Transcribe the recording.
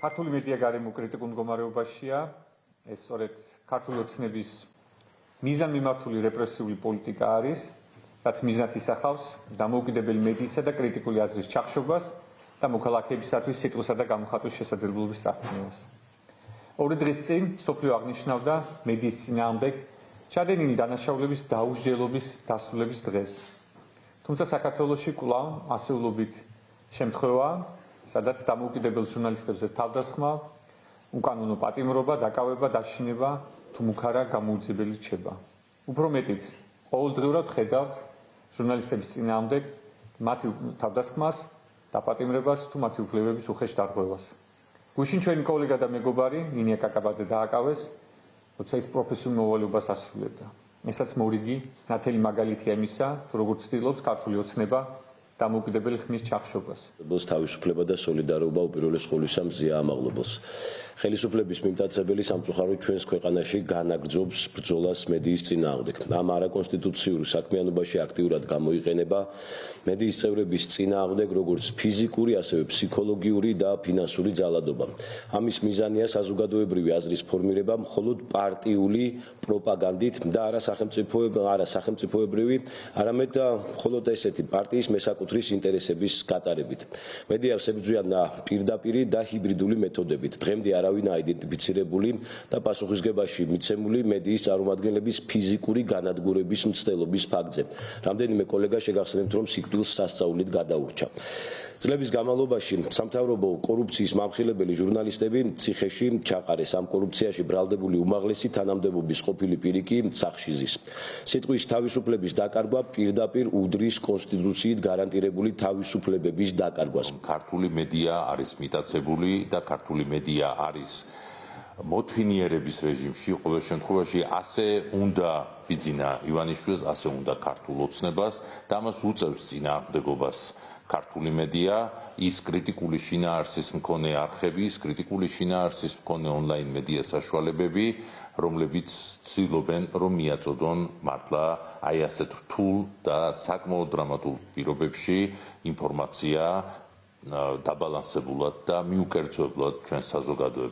ქართული მედია გარემო კრიტიკულ მდგომარეობაშია. ეს სწორედ ქართული ოცნების მიზანმიმართული რეპრესიული პოლიტიკა არის, რაც მიზნად ისახავს დამოუკიდებელი მედიისა და კრიტიკული აზრის ჩახშობას და მოქალაქეებისათვის სიტყვისა და გამოხატვის შესაძლებლობის წარქმნას. ორი დღის წინ სოფლიო აღნიშნავდა მედიის წინააღმდეგ ჩადენილი დანაშაულების დაუსჯელობის დასრულების დღეს. თუმცა საქართველოში კვლავ ასეულობით შემთხვევაა, სადაც დამოუკიდებელ ჟურნალისტებზე თავდასხმა, უკანონო პატიმრობა, დაკავება, დაშინება თუ მუქარა გამოუძიებელი რჩება. უფრო მეტიც, ყოველდღიურად ხედავთ ჟურნალისტების წინააღმდეგ მათი თავდასხმას, დაპატიმრებას თუ მათი უფლებების უხეშ დარღვევას. გუშინ ჩვენი კოლეგა და მეგობარი ნინია კაკაბაძე დააკავეს, როცა ის პროფესიულ მოვალეობას ასრულებდა. ესაც მორიგი ნათელი მაგალითია იმისა, როგორც ცდილობს ქართული ოცნება დამოუკიდებელი ხმის ჩახშობას. თავისუფლება და სოლიდარობა უპირველეს ყოვლისა მზია ამაღლობელს. ხელისუფლების მიმტაცებელი სამწუხაროდ ჩვენს ქვეყანაში განაგრძობს ბრძოლას მედიის წინააღმდეგ. ამ არაკონსტიტუციური საქმიანობაში აქტიურად გამოიყენება მედიის წევრების წინააღმდეგ როგორც ფიზიკური, ასევე ფსიქოლოგიური და ფინანსური ძალადობა. ამის მიზანია საზოგადოებრივი აზრის ფორმირება მხოლოდ პარტიული პროპაგანდით და არა სახელმწიფოებრივი, არამედ მხოლოდ ესეთი პარტიის მესაკუთრის ინტერესების გატარებით. მედიას ებრძვიან პირდაპირი და ჰიბრიდული მეთოდებით. დღემდე არავინ აიდენტიფიცირებული და პასუხისგებაში მიცემული მედიის წარმომადგენლების ფიზიკური განადგურების მცდელობის ფაქტზე. რამდენიმე კოლეგა შეგახსენებთ, რომ სიკვდილს სასწაულით გადაურჩა. წლების განმავლობაში სამთავრობო კორუფციის მამხილებელი ჟურნალისტები ციხეში ჩაყარეს. ამ კორუფციაში ბრალდებული უმაღლესი თანამდებობის ყოფილი პირი კი სახლში ზის. სიტყვის თავისუფლების დაკარგვა პირდაპირ უდრის კონსტიტუციით გარანტირებული თავისუფლებების დაკარგვას. ქართული მედია არის მიტაცებული და ქართული მედია არის მოთმინიერების რეჟიმში. ყოველ შემთხვევაში ასე უნდა ბიძინა ივანიშვილს, ასე უნდა ქართულ ოცნებას და ამას უწევს წინააღმდეგობას ქართული მედია, ის კრიტიკული შინაარსის მქონე არხები, ის კრიტიკული შინაარსის მქონე ონლაინ მედია საშუალებები, რომლებიც ცდილობენ, რომ მიაწოდონ მართლა აი ასეთ რთულ და საკმაოდ დრამატულ პირობებში ინფორმაცია დაბალანსებულად და მიუკერძოებლად ჩვენ საზოგადოებას.